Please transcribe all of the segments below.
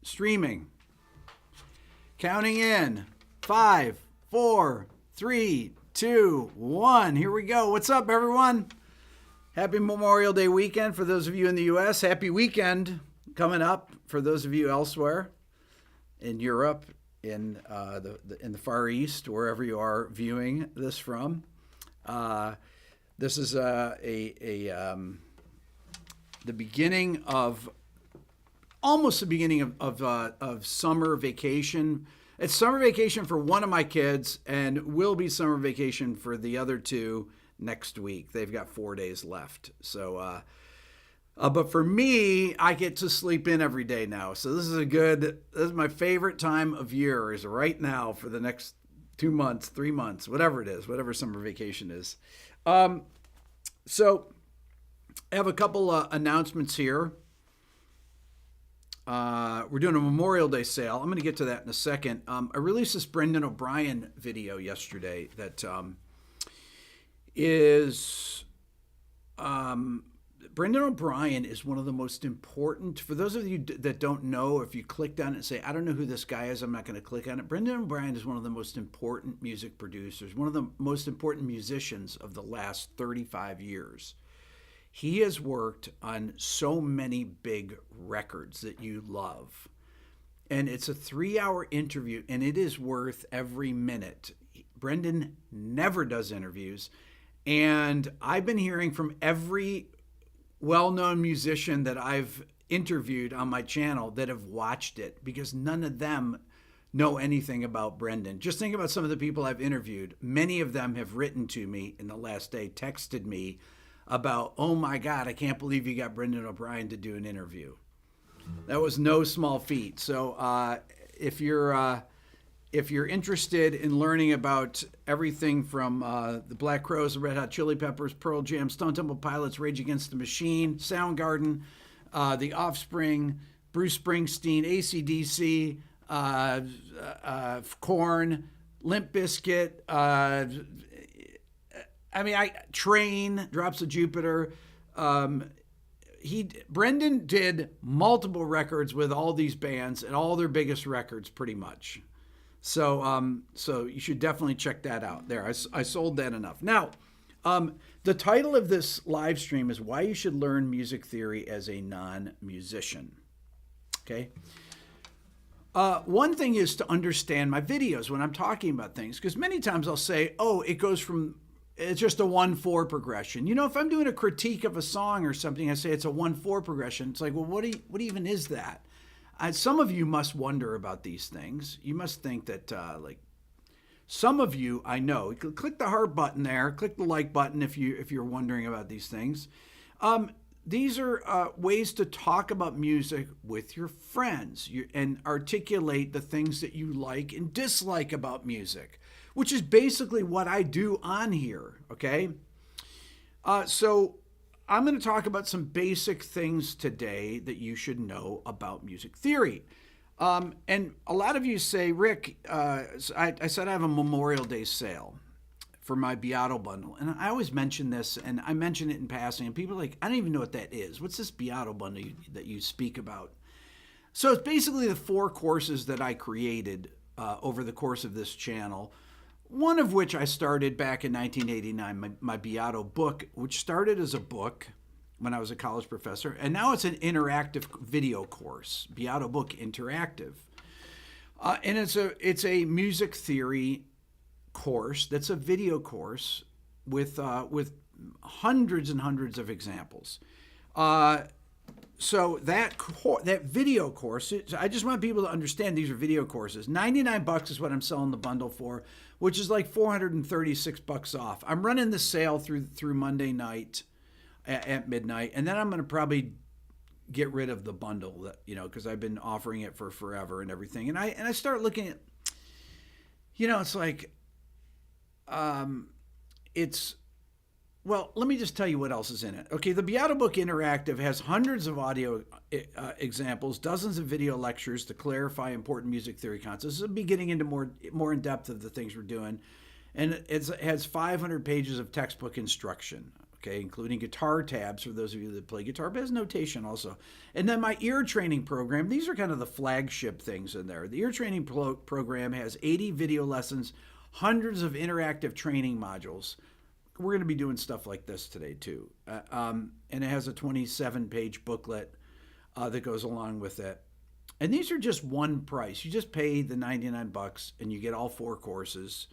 streaming. Counting in. 5, 4, 3, 2, 1. Here we go. What's up, everyone? Happy Memorial Day weekend for those of you in the U.S. Happy weekend coming up for those of you elsewhere in Europe, in the Far East, wherever you are viewing this from. This is the beginning of almost the beginning of summer vacation. It's summer vacation for one of my kids, and will be summer vacation for the other two next week. They've got 4 days left. So, but for me, I get to sleep in every day now. So this is my favorite time of year, is right now for the next 2 months, 3 months, whatever it is, whatever summer vacation is. So I have a couple announcements here. We're doing a Memorial Day sale. I'm going to get to that in a second. I released this Brendan O'Brien video yesterday that is Brendan O'Brien is one of the most important, for those of you that don't know, if you clicked on it and say, I don't know who this guy is, I'm not going to click on it. Brendan O'Brien is one of the most important music producers, one of the most important musicians of the last 35 years. He has worked on so many big records that you love. And it's a 3-hour interview, and it is worth every minute. Brendan never does interviews. And I've been hearing from every well-known musician that I've interviewed on my channel that have watched it, because none of them know anything about Brendan. Just think about some of the people I've interviewed. Many of them have written to me in the last day, texted me about, oh my God, I can't believe you got Brendan O'Brien to do an interview. That was no small feat. So if you're interested in learning about everything from the Black Crowes, the Red Hot Chili Peppers, Pearl Jam, Stone Temple Pilots, Rage Against the Machine, Soundgarden, The Offspring, Bruce Springsteen, AC/DC, Korn, Limp Bizkit, Train, Drops of Jupiter. Brendan did multiple records with all these bands and all their biggest records pretty much. So you should definitely check that out. There, I sold that enough. Now, the title of this live stream is Why You Should Learn Music Theory as a Non-Musician. Okay. One thing is to understand my videos when I'm talking about things, because many times I'll say, oh, it's just a 1/4 progression. You know, if I'm doing a critique of a song or something, I say it's a 1/4 progression. It's like, well, what even is that? Some of you must wonder about these things. You must think that, some of you, I know, click the heart button there, click the like button if you're wondering about these things. These are ways to talk about music with your friends and articulate the things that you like and dislike about music, which is basically what I do on here, okay? So I'm going to talk about some basic things today that you should know about music theory. And a lot of you say, Rick, I said I have a Memorial Day sale for my Beato bundle. And I always mention this, and I mention it in passing, and people are like, I don't even know what that is. What's this Beato bundle that you speak about? So it's basically the 4 courses that I created over the course of this channel. One of which I started back in 1989, my Beato Book, which started as a book when I was a college professor, and now it's an interactive video course, Beato Book Interactive. And it's a music theory course that's a video course with hundreds and hundreds of examples. So that video course, I just want people to understand these are video courses. $99 is what I'm selling the bundle for, which is like $436 off. I'm running the sale through Monday night at midnight, and then I'm going to probably get rid of the bundle, because I've been offering it for forever and everything. And I start looking at, it's like, well, let me just tell you what else is in it. Okay, the Beato Book Interactive has hundreds of audio examples, dozens of video lectures to clarify important music theory concepts. I'll be getting into more in depth of the things we're doing. And it has 500 pages of textbook instruction. okay, including guitar tabs for those of you that play guitar, but has notation also. And then my ear training program, these are kind of the flagship things in there. The ear training program has 80 video lessons, hundreds of interactive training modules. We're going to be doing stuff like this today too. And it has a 27-page booklet that goes along with it. And these are just one price. You just pay the $99 and you get all 4 courses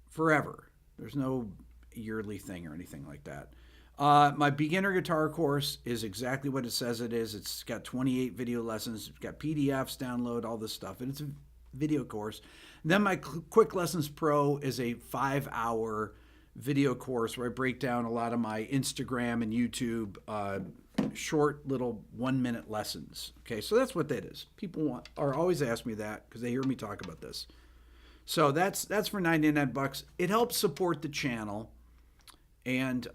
forever. There's no yearly thing or anything like that. My beginner guitar course is exactly what it says it is. It's got 28 video lessons. It's got PDFs, download, all this stuff. And it's a video course. And then my Quick Lessons Pro is a 5-hour video course where I break down a lot of my Instagram and YouTube short little 1-minute lessons. Okay, so that's what that is. People are always ask me that because they hear me talk about this. So that's for $99. It helps support the channel, and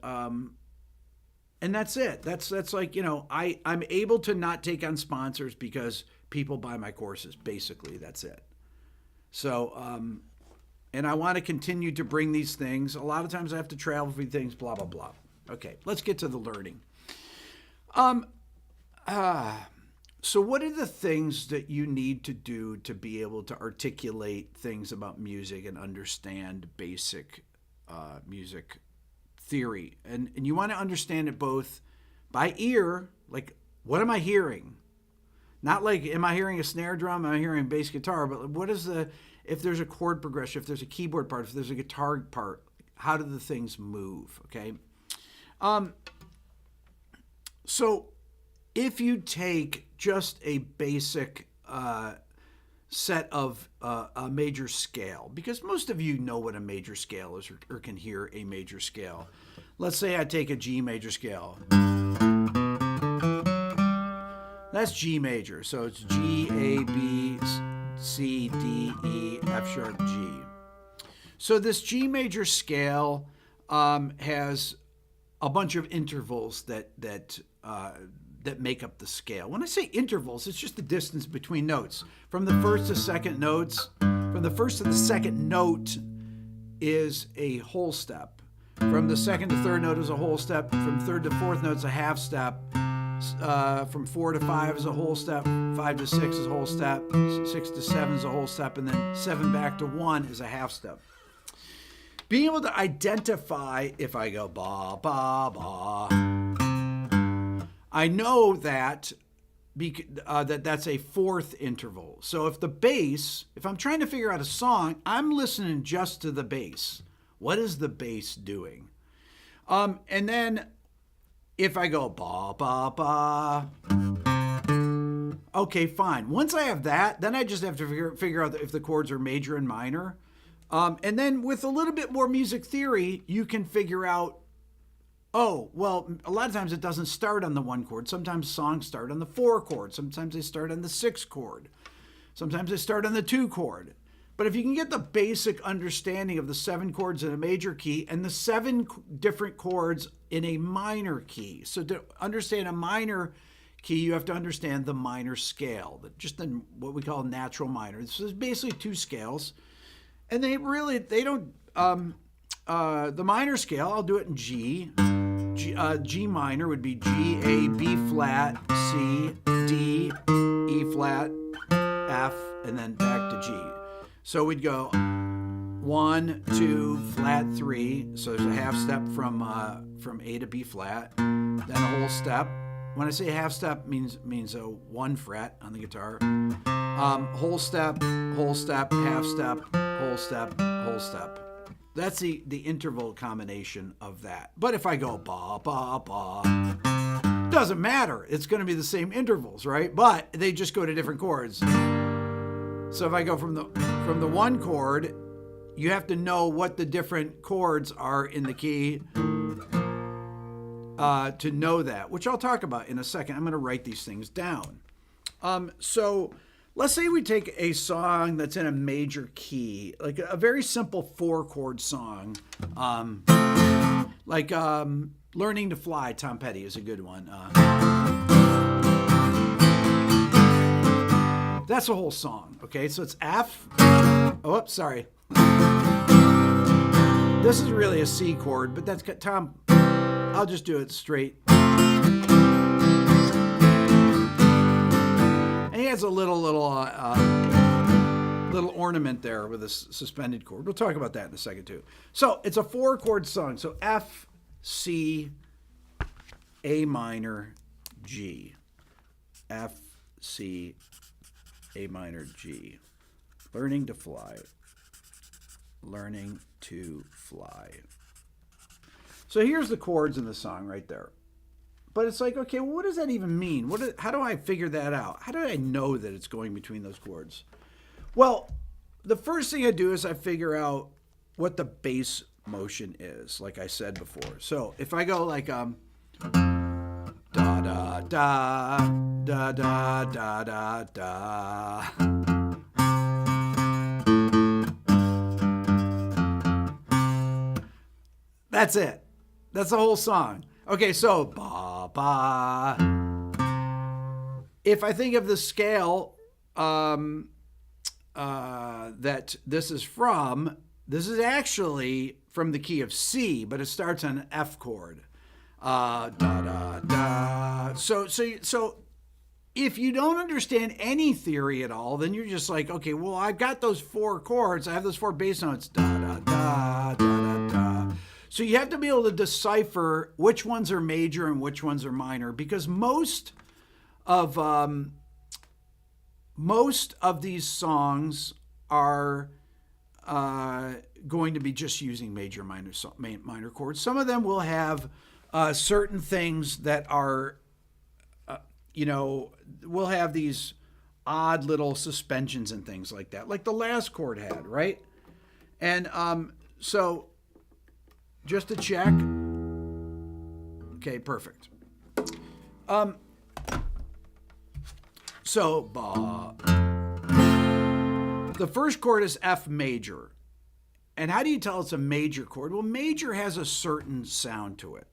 that's it. That's like, you know, I'm able to not take on sponsors because people buy my courses. Basically, that's it. So and I want to continue to bring these things. A lot of times I have to travel for things. Blah blah blah. Okay, let's get to the learning. So what are the things that you need to do to be able to articulate things about music and understand basic music theory? And you want to understand it both by ear, like what am I hearing? Not like, am I hearing a snare drum? Am I hearing bass guitar? But what is if there's a chord progression, if there's a keyboard part, if there's a guitar part, how do the things move, okay? So if you take just a basic set of a major scale, because most of you know what a major scale is or can hear a major scale. Let's say I take a G major scale. That's G major. So it's G, A, B, C, D, E, F sharp, G. So this G major scale has a bunch of intervals that make up the scale. When I say intervals, it's just the distance between notes. From the first to second notes, from the first to the second note is a whole step. From the second to third note is a whole step. From third to fourth note is a half step. From 4 to 5 is a whole step. 5 to 6 is a whole step. 6 to 7 is a whole step. And then 7 back to 1 is a half step. Being able to identify if I go ba, ba, ba, I know that that's a fourth interval. So if the bass, if I'm trying to figure out a song, I'm listening just to the bass. What is the bass doing? And then if I go ba, ba, ba, okay, fine. Once I have that, then I just have to figure out if the chords are major and minor. And then with a little bit more music theory, you can figure out, oh, well, a lot of times it doesn't start on the 1 chord. Sometimes songs start on the 4 chord. Sometimes they start on the 6 chord. Sometimes they start on the 2 chord. But if you can get the basic understanding of the 7 chords in a major key and the 7 different chords in a minor key. So to understand a minor key, you have to understand the minor scale, just in what we call natural minor. So there's basically 2 scales. And they don't, the minor scale, I'll do it in G. G minor would be G, A, B flat, C, D, E flat, F, and then back to G. So we'd go 1, 2, flat 3. So there's a half step from A to B flat, then a whole step. When I say half step, means a 1 fret on the guitar. Whole step, half step, whole step, whole step. That's the interval combination of that. But if I go ba, ba, ba, doesn't matter. It's going to be the same intervals, right? But they just go to different chords. So if I go from the 1 chord, you have to know what the different chords are in the key to know that, which I'll talk about in a second. I'm going to write these things down. So let's say we take a song that's in a major key, like a very simple 4-chord song, like Learning to Fly, Tom Petty is a good one. That's a whole song, okay? So it's F. Oh, sorry. This is really a C chord, but that's got Tom I'll just do it straight. And he has a little ornament there with a suspended chord. We'll talk about that in a second too. So it's a 4-chord song. So F, C, A minor, G. F, C, A minor, G. Learning to fly. Learning to fly. So here's the chords in the song right there. But it's like, okay, well, what does that even mean? How do I figure that out? How do I know that it's going between those chords? Well, the first thing I do is I figure out what the bass motion is, like I said before. So if I go like da da da da da da da da. That's it. That's the whole song. Okay, so ba ba. If I think of the scale that this is from, this is actually from the key of C, but it starts on an F chord. Da da da. So if you don't understand any theory at all, then you're just like, okay, well, I've got those 4 chords. I have those 4 bass notes. Da da da da da da. So you have to be able to decipher which ones are major and which ones are minor, because most of these songs are going to be just using major, minor chords. Some of them will have certain things that are, will have these odd little suspensions and things like that, like the last chord had, right? And so just to check. Okay, perfect. So, ba. The first chord is F major. And how do you tell it's a major chord? Well, major has a certain sound to it.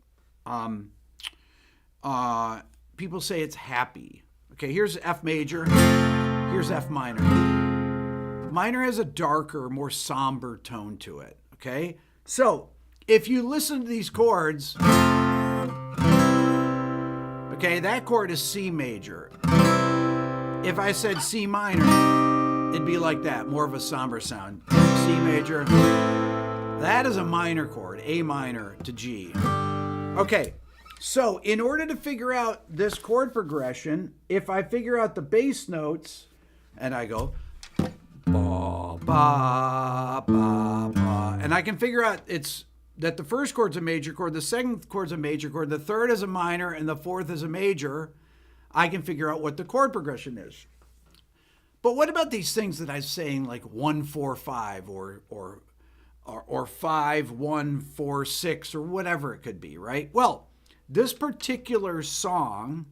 People say it's happy. Okay, here's F major. Here's F minor. Minor has a darker, more somber tone to it. Okay? So, if you listen to these chords, okay, that chord is C major. If I said C minor, it'd be like that, more of a somber sound. C major. That is a minor chord, A minor to G. Okay, so in order to figure out this chord progression, if I figure out the bass notes, and I go ba ba ba ba, and I can figure out that the first chord's a major chord, the second chord's a major chord, the third is a minor, and the fourth is a major, I can figure out what the chord progression is. But what about these things that I'm saying, like 1 4 5 or 5 1 4 6 or whatever it could be, right? Well, this particular song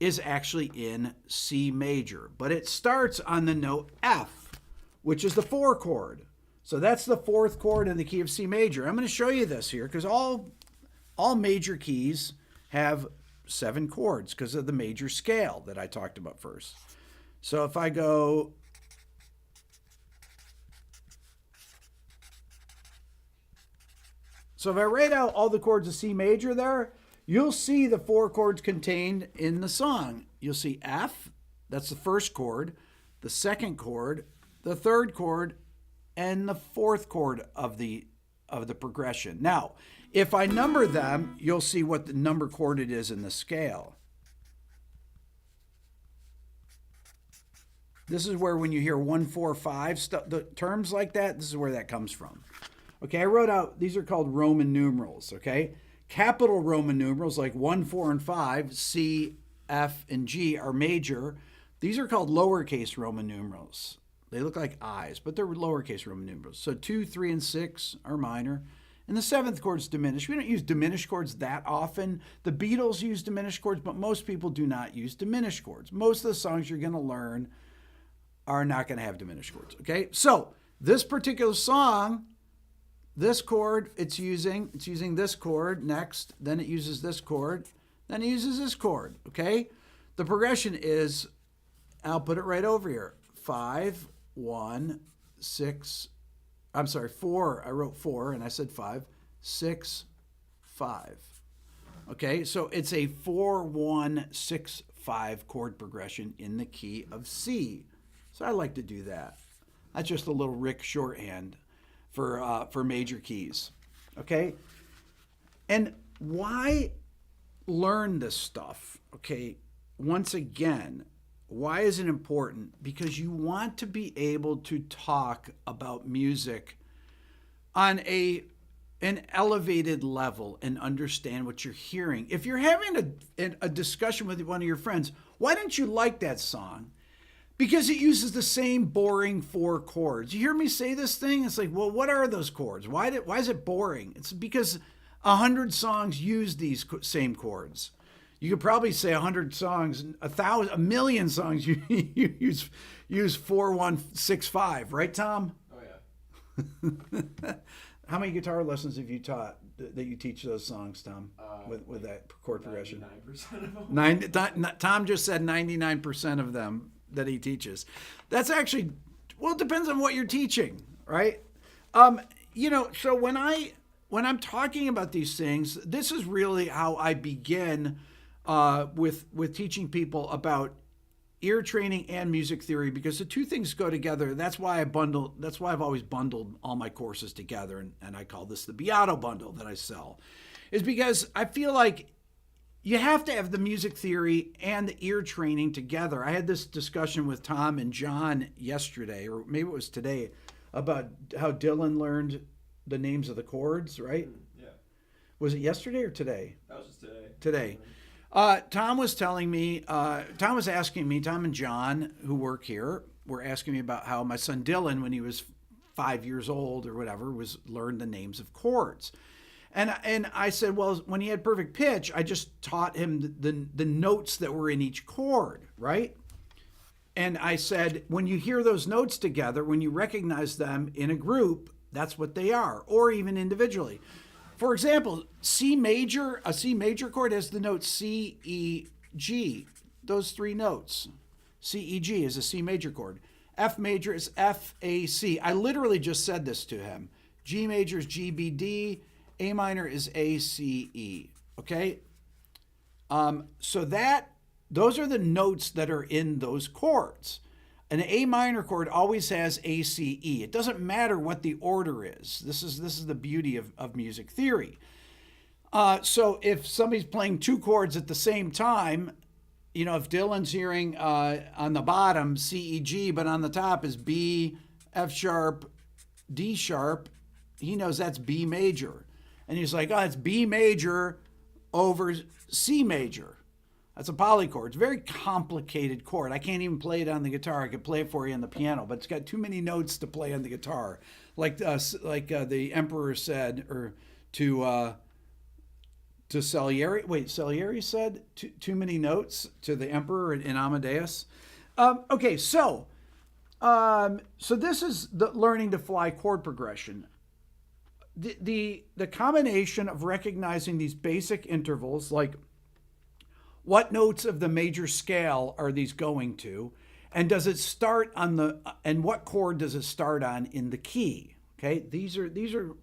is actually in C major, but it starts on the note F, which is the 4 chord. So that's the 4th chord in the key of C major. I'm going to show you this here because all major keys have 7 chords because of the major scale that I talked about first. So if I go, so if I write out all the chords of C major there, you'll see the 4 chords contained in the song. You'll see F, that's the first chord, the second chord, the third chord, and the 4th chord of the progression. Now, if I number them, you'll see what the number chord it is in the scale. This is where when you hear 1 4 5 the terms like that, this is where that comes from. Okay, I wrote out, these are called Roman numerals, okay? Capital Roman numerals like 1 4 and 5, C, F, and G are major. These are called lowercase Roman numerals. They look like I's, but they're lowercase Roman numerals. So 2, 3, and 6 are minor. And the 7th chord's diminished. We don't use diminished chords that often. The Beatles use diminished chords, but most people do not use diminished chords. Most of the songs you're going to learn are not going to have diminished chords, okay? So this particular song, this chord, it's using this chord next, then it uses this chord, then it uses this chord, okay? The progression is, I'll put it right over here, 5, 1, 6, I'm sorry, 4, I wrote 4 and I said 5, 6, 5. Okay, so it's a 4-1-6-5 chord progression in the key of C. So I like to do that. That's just a little Rick shorthand for major keys. Okay, and why learn this stuff? Okay, once again, why is it important? Because you want to be able to talk about music on an elevated level and understand what you're hearing. If you're having a discussion with one of your friends, why don't you like that song? Because it uses the same boring 4 chords. You hear me say this thing? It's like, well, what are those chords? Why is it boring? It's because 100 songs use these same chords. You could probably say 100 songs, 1,000, 1 million songs you use 4-1-6-5, right, Tom? Oh yeah. How many guitar lessons have you taught that you teach those songs, Tom, with that chord progression? 99% of them. Tom just said 99% of them that he teaches. That's actually, well, it depends on what you're teaching, right? So when I'm talking about these things, this is really how I begin with teaching people about ear training and music theory, because the two things go together. That's why I've always bundled all my courses together, and I call this the Beato bundle that I sell, is because I feel like you have to have the music theory and the ear training together. I had this discussion with Tom and John yesterday, or maybe it was today, about how Dylan learned the names of the chords, right? Yeah. Was it yesterday or today? That was just today. Today. Tom was telling me, Tom was asking me, Tom and John, who work here, were asking me about how my son Dylan, when he was 5 years old or whatever, learned the names of chords. And I said, well, when he had perfect pitch, I just taught him the notes that were in each chord, right? And I said, when you hear those notes together, when you recognize them in a group, that's what they are, or even individually. For example, a C major chord has the note C, E, G. Those 3 notes. C, E, G is a C major chord. F major is F, A, C. I literally just said this to him. G major is G, B, D. A minor is A, C, E. Okay? So those are the notes that are in those chords. An A minor chord always has A, C, E. It doesn't matter what the order is. This is the beauty of music theory. So if somebody's playing 2 chords at the same time, if Dylan's hearing on the bottom C, E, G, but on the top is B, F sharp, D sharp, he knows that's B major. And he's like, oh, it's B major over C major. That's a polychord. It's a very complicated chord. I can't even play it on the guitar. I could play it for you on the piano, but it's got too many notes to play on the guitar. Like the emperor said, or to Salieri. Wait, Salieri said too many notes to the emperor in Amadeus. Okay, so this is the learning to fly chord progression. The combination of recognizing these basic intervals, like what notes of the major scale are these going to? And does it start on and what chord does it start on in the key? Okay, these are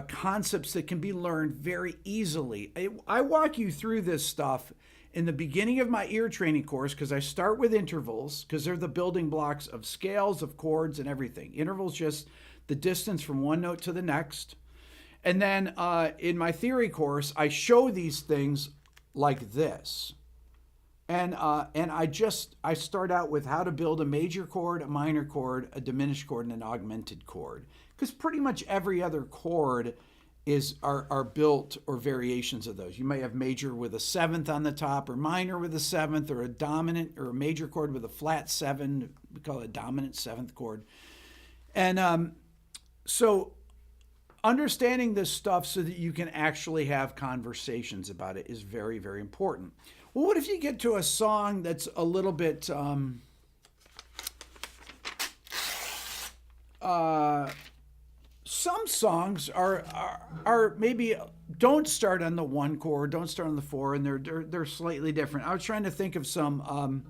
concepts that can be learned very easily. I walk you through this stuff in the beginning of my ear training course, because I start with intervals, because they're the building blocks of scales, of chords, and everything. Intervals just the distance from one note to the next. And then in my theory course, I show these things like this. And I start out with how to build a major chord, a minor chord, a diminished chord, and an augmented chord. Because pretty much every other chord are built, or variations of those. You may have major with a 7th on the top, or minor with a 7th, or a dominant, or a major chord with a flat 7. We call it a dominant 7th chord. And so understanding this stuff so that you can actually have conversations about it is very, very important. Well, what if you get to a song that's a little bit some songs are maybe don't start on the 1 chord, don't start on the 4, and they're slightly different. I was trying to think of some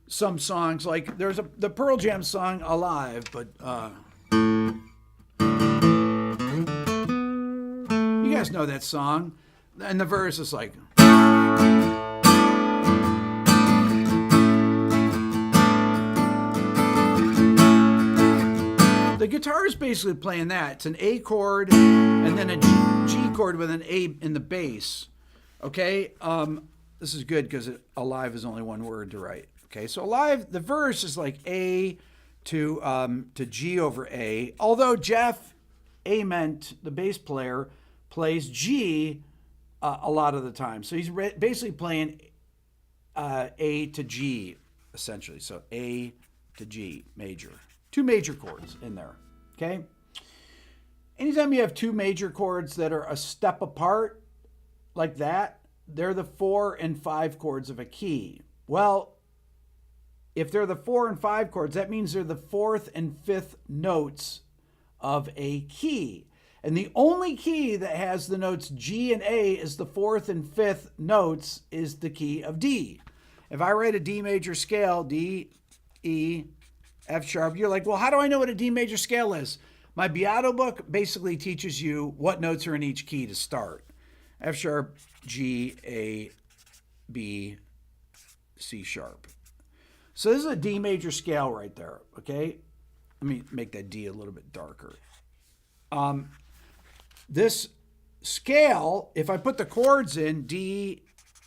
songs, like there's the Pearl Jam song Alive, but you guys know that song. And the verse is like. The guitar is basically playing that. It's an A chord and then a G chord with an A in the bass. Okay, this is good because alive is only one word to write. Okay, so alive, the verse is like A to G over A. Although Jeff Ament, the bass player, plays G a lot of the time. So he's basically playing A to G, essentially. So A to G, major. Two major chords in there, okay? Anytime you have two major chords that are a step apart like that, they're the 4 and 5 chords of a key. Well, if they're the 4 and 5 chords, that means they're the 4th and 5th notes of a key. And the only key that has the notes G and A is the 4th and 5th notes is the key of D. If I write a D major scale, D, E, F sharp, you're like, well, how do I know what a D major scale is? My Beato book basically teaches you what notes are in each key to start. F sharp, G, A, B, C sharp. So this is a D major scale right there, okay? Let me make that D a little bit darker. This scale, if I put the chords in, D,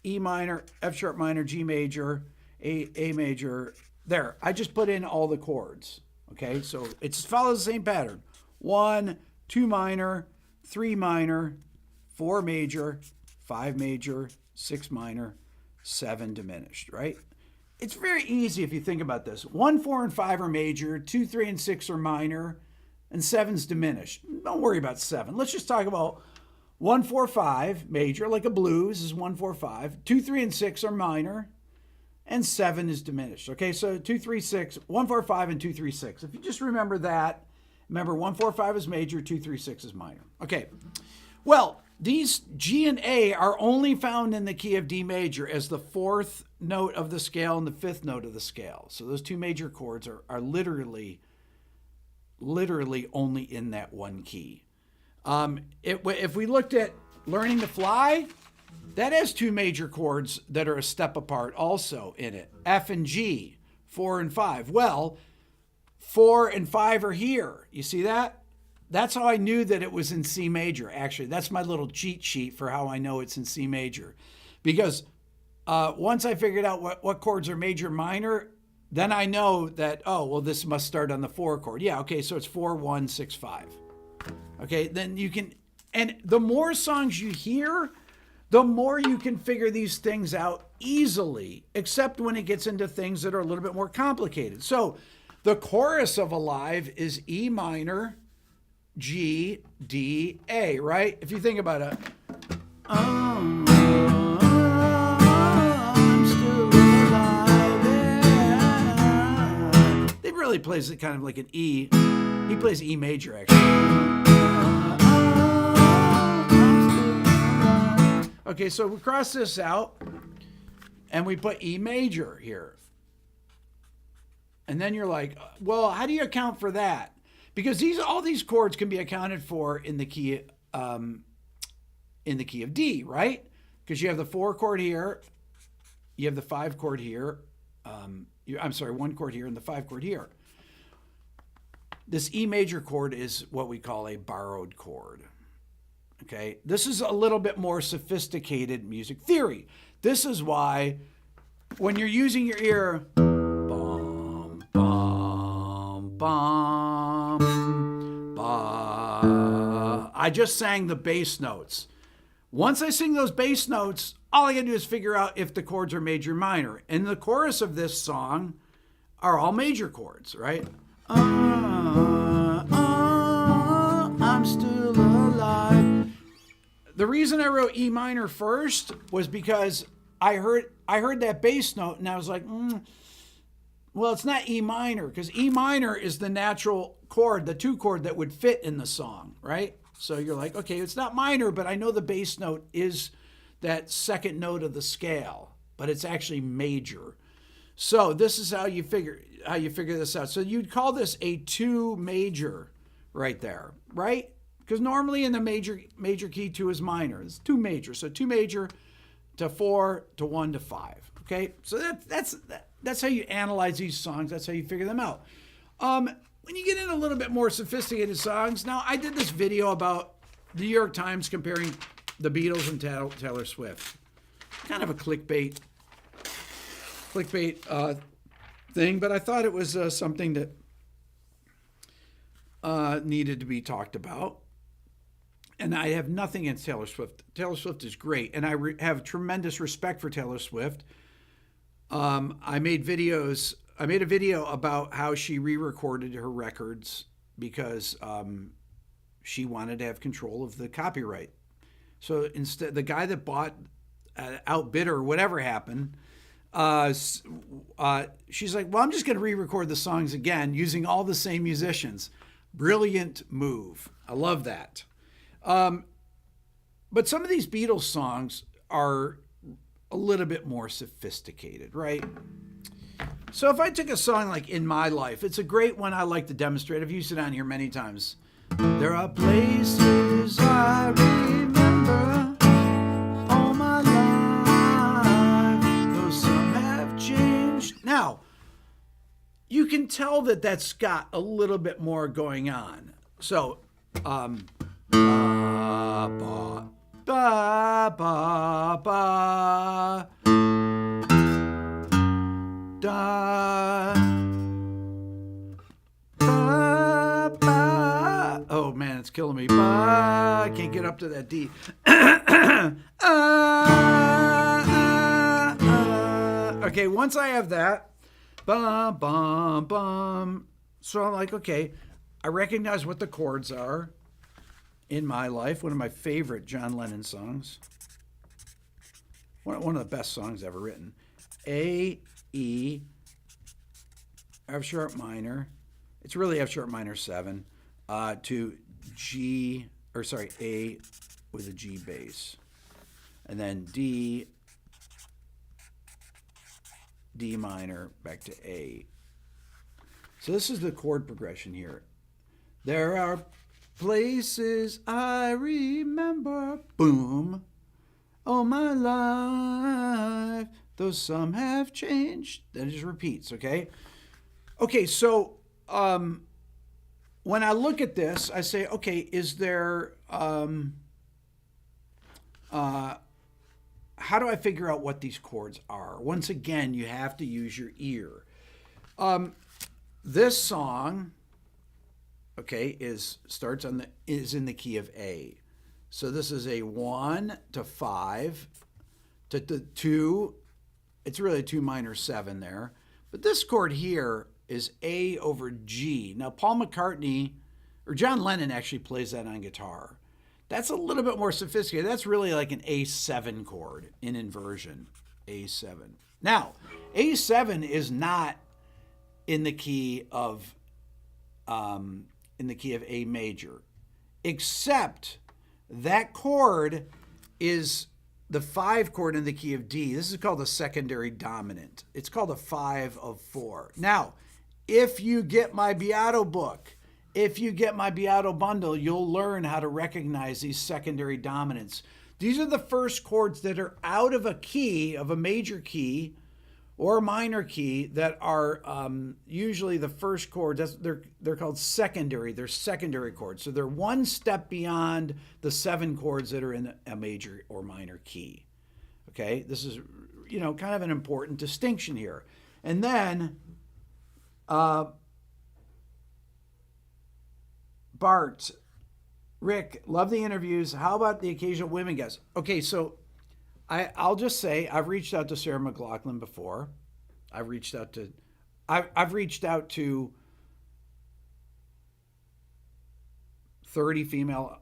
E minor, F sharp minor, G major, A major, there, I just put in all the chords, okay? So it follows the same pattern. 1, 2 minor, 3 minor, 4 major, 5 major, 6 minor, 7 diminished, right? It's very easy if you think about this. 1, 4, and 5 are major, 2, 3, and 6 are minor, and 7's diminished. Don't worry about 7. Let's just talk about 1, 4, 5, major, like a blues is 1, 4, 5. 2, 3, and 6 are minor, and 7 is diminished. Okay, so 2, 3, 6, 1, 4, 5, and 2, 3, 6. If you just remember that, remember 1, 4, 5 is major, 2, 3, 6 is minor. Okay, well, these G and A are only found in the key of D major as the 4th note of the scale and the 5th note of the scale. So those two major chords are literally only in that one key. If we looked at learning to fly, that has two major chords that are a step apart also in it. F and G, 4 and 5. Well, 4 and 5 are here. You see that? That's how I knew that it was in C major, actually. That's my little cheat sheet for how I know it's in C major. Because once I figured out what chords are major, minor, then I know that, oh, well, this must start on the 4 chord. Yeah, okay, so it's 4, 1, 6, 5. Okay, then you can, and the more songs you hear, the more you can figure these things out easily, except when it gets into things that are a little bit more complicated. So the chorus of Alive is E minor, G, D, A, right? If you think about it, I'm still alive. Yeah. It really plays it kind of like an E. He plays E major, actually. Okay, so we cross this out, and we put E major here. And then you're like, well, how do you account for that? Because all these chords can be accounted for in the key of D, right? Because you have the 4 chord here, you have the 5 chord here. 1 chord here and the 5 chord here. This E major chord is what we call a borrowed chord. Okay, this is a little bit more sophisticated music theory. This is why when you're using your ear, bum, bum, bum, ba, I just sang the bass notes. Once I sing those bass notes, all I gotta do is figure out if the chords are major or minor. And the chorus of this song are all major chords, right? I'm still alive. The reason I wrote E minor first was because I heard that bass note and I was like, well, it's not E minor, because E minor is the natural chord, the 2 chord that would fit in the song, right? So you're like, okay, it's not minor, but I know the bass note is that 2nd note of the scale, but it's actually major. So this is how you figure this out. So you'd call this a 2 major right there, right? because normally in the major key 2 is minor. It's 2 major, so 2 major to 4 to 1 to 5. Okay, so that's how you analyze these songs. That's how you figure them out. When you get in a little bit more sophisticated songs, now I did this video about the New York Times comparing the Beatles and Taylor Swift. Kind of a clickbait thing, but I thought it was something that needed to be talked about. And I have nothing against Taylor Swift. Taylor Swift is great, and I have tremendous respect for Taylor Swift. I made a video about how she re-recorded her records because she wanted to have control of the copyright. So instead, the guy that bought outbid her or whatever happened, she's like, well, I'm just going to re-record the songs again using all the same musicians. Brilliant move. I love that. But some of these Beatles songs are a little bit more sophisticated, right? So if I took a song like In My Life, it's a great one I like to demonstrate. I've used it on here many times. There are places I remember all my life, though some have changed. Now, you can tell that that's got a little bit more going on. So, ba, ba, ba, ba, ba. Da, ba, ba. Oh man, it's killing me. Ba, I can't get up to that D. Okay, once I have that, bum, bum, bum. So I'm like, okay, I recognize what the chords are. In My Life, one of my favorite John Lennon songs. One of the best songs ever written. A, E, F sharp minor. It's really F sharp minor 7 to G, or sorry, A with a G bass. And then D, D minor, back to A. So this is the chord progression here. There are places I remember, boom, all my life, though some have changed. Then it just repeats, okay? Okay, so when I look at this, I say, okay, is there, how do I figure out what these chords are? Once again, you have to use your ear. This song, okay, is in the key of A. So this is a 1 to 5 to 2. It's really 2 minor 7 there. But this chord here is A over G. Now Paul McCartney, or John Lennon actually plays that on guitar. That's a little bit more sophisticated. That's really like an A7 chord in inversion. A7. Now, A7 is not in the key of A major, except that chord is the 5 chord in the key of D. This is called a secondary dominant. It's called a 5 of 4. Now, if you get my Beato book, if you get my Beato bundle, you'll learn how to recognize these secondary dominants. These are the first chords that are out of a key, of a major key, or a minor key that are usually the first chord. They're called secondary. They're secondary chords. So they're one step beyond the 7 chords that are in a major or minor key. Okay, this is, kind of an important distinction here. And then Bart, Rick, love the interviews. How about the occasional women guests? Okay, so I'll just say I've reached out to Sarah McLachlan before. I've reached out to 30 female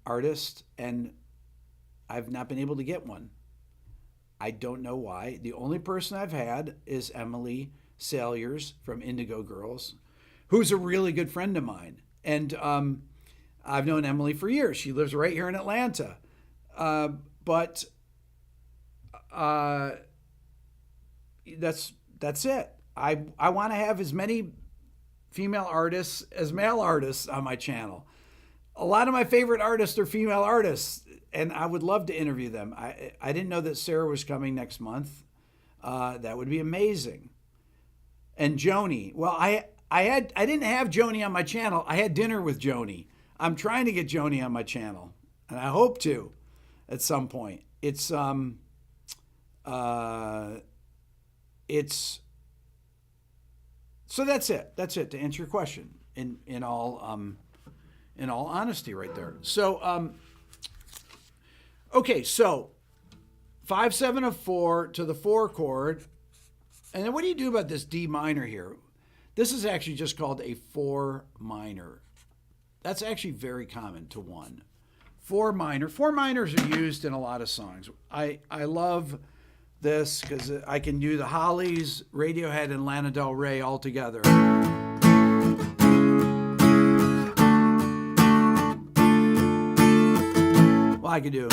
artists, and I've not been able to get one. I don't know why. The only person I've had is Emily Salyers from Indigo Girls, who's a really good friend of mine. And I've known Emily for years. She lives right here in Atlanta. But that's it. I want to have as many female artists as male artists on my channel. a lot of my favorite artists are female artists, and I would love to interview them. I didn't know that Sarah was coming next month. That would be amazing. And Joni. Well, I didn't have Joni on my channel. I had dinner with Joni. I'm trying to get Joni on my channel, and I hope to at some point. It's so that's it. That's it to answer your question in all honesty right there. So okay, so 5/7 of 4 to the 4 chord. And then what do you do about this D minor here? This is actually just called a 4 minor. That's actually very common to 1. 4 minor. 4 minors are used in a lot of songs. I love this because I can do the Hollies, Radiohead, and Lana Del Rey all together. Well, I could do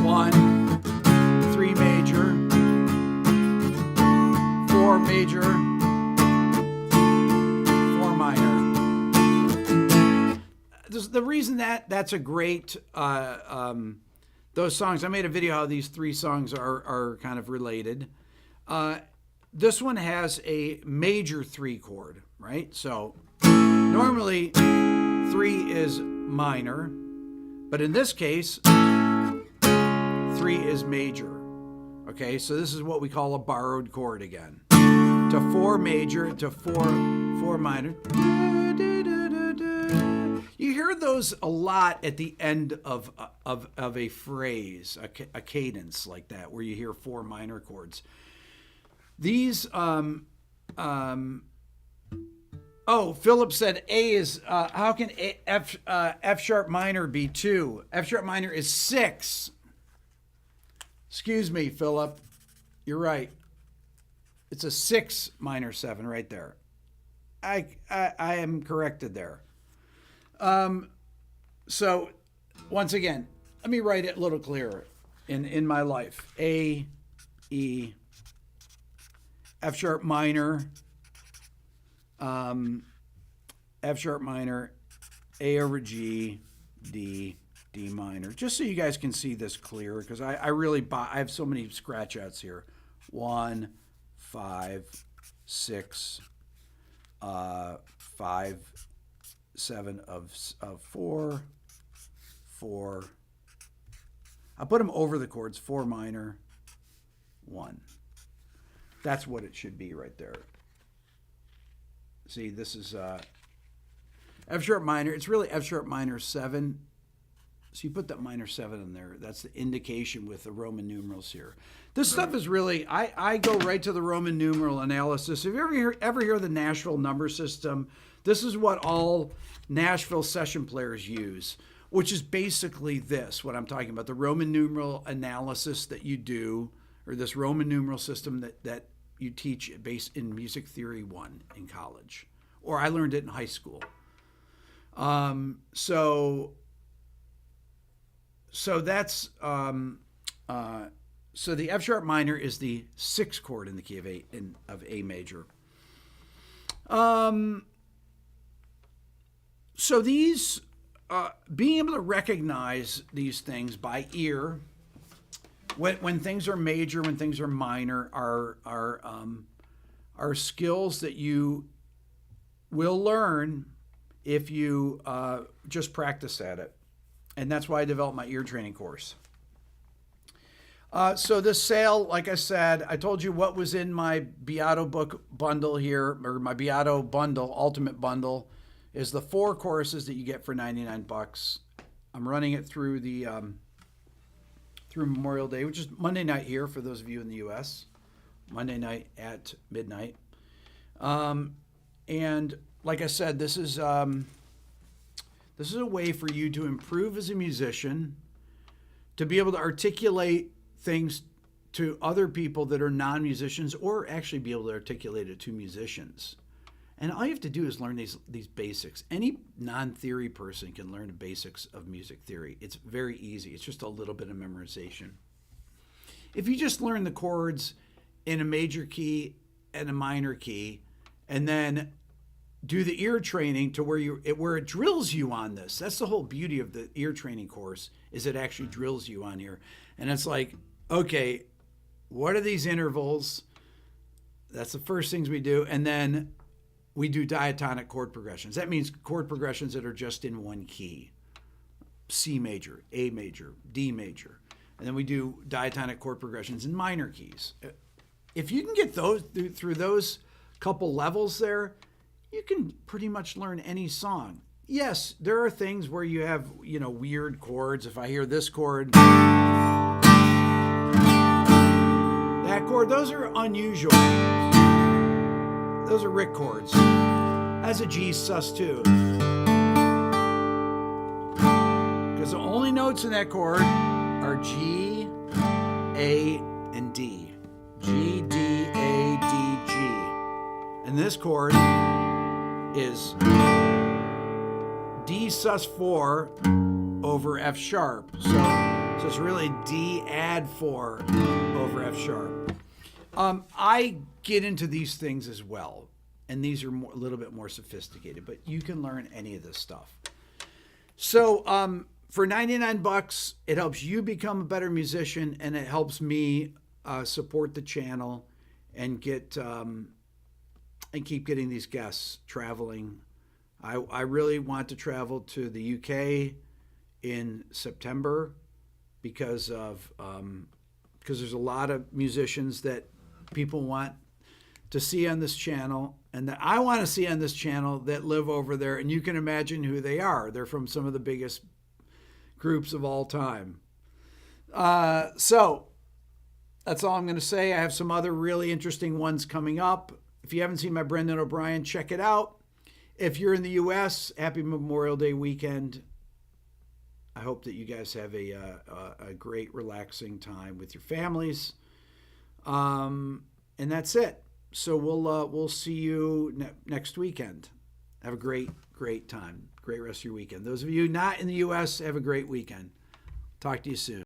1, 3 major, 4 major, 4 minor. The reason that's a great, those songs, I made a video how these 3 songs are kind of related. This one has a major 3 chord, right? So normally 3 is minor, but in this case, 3 is major. Okay, so this is what we call a borrowed chord again. To 4 major, to 4 minor. You hear those a lot at the end of a phrase, a cadence like that, where you hear 4 minor chords. These, oh, Philip said A is, how can F sharp minor be 2? F sharp minor is 6. Excuse me, Philip. You're right. It's a 6 minor 7 right there. I am corrected there. So once again, let me write it a little clearer in my life. A, E, F sharp minor, F sharp minor, A over G, D, D minor. Just so you guys can see this clear, because I have so many scratch outs here. 1, 5, 6, 5, 7 of 4, 4. I put them over the chords. 4 minor, 1. That's what it should be right there. See, this is F sharp minor. It's really F sharp minor 7. So you put that minor 7 in there. That's the indication with the Roman numerals here. This stuff is really, I go right to the Roman numeral analysis. If you ever hear the Nashville number system, this is what all Nashville session players use, which is basically this, what I'm talking about, the Roman numeral analysis that you do, or this Roman numeral system that you teach based in Music Theory 1 in college, or I learned it in high school. So that's so the F sharp minor is the 6th chord in the key of A major. So these being able to recognize these things by ear, when things are major, when things are minor, are skills that you will learn if you just practice at it. And that's why I developed my ear training course. So this sale, like I said, I told you what was in my Beato book bundle here, or my Beato bundle, ultimate bundle, is the 4 courses that you get for $99. I'm running it through the through Memorial Day, which is Monday night here for those of you in the U.S. Monday night at midnight. And like I said, this is a way for you to improve as a musician, to be able to articulate things to other people that are non-musicians, or actually be able to articulate it to musicians. And all you have to do is learn these basics. Any non-theory person can learn the basics of music theory. It's very easy. It's just a little bit of memorization. If you just learn the chords in a major key and a minor key, and then do the ear training to where it drills you on this. That's the whole beauty of the ear training course, is it actually drills you on here. And it's like, okay, what are these intervals? That's the first things we do. And then we do diatonic chord progressions. That means chord progressions that are just in one key. C major, A major, D major. And then we do diatonic chord progressions in minor keys. If you can get those through those couple levels there, you can pretty much learn any song. Yes, there are things where you have, weird chords. If I hear this chord, that chord, those are unusual. Those are Rick chords. That's a G sus2. Because the only notes in that chord are G, A, and D. G, D, A, D, G. And this chord is D sus4 over F sharp. So it's really D add 4 over F sharp. I get into these things as well, and these are a little bit more sophisticated, but you can learn any of this stuff. So for $99, it helps you become a better musician, and it helps me support the channel and get and keep getting these guests traveling. I really want to travel to the UK in September because there's a lot of musicians that people want to see on this channel, and that I want to see on this channel, that live over there, and you can imagine who they are. They're from some of the biggest groups of all time. So that's all I'm going to say. I have some other really interesting ones coming up. If you haven't seen my Brendan O'Brien, check it out. If you're in the U.S., happy Memorial Day weekend. I hope that you guys have a great, relaxing time with your families. And that's it. So we'll see you next weekend. Have a great time. Great rest of your weekend. Those of you not in the U.S., have a great weekend. Talk to you soon.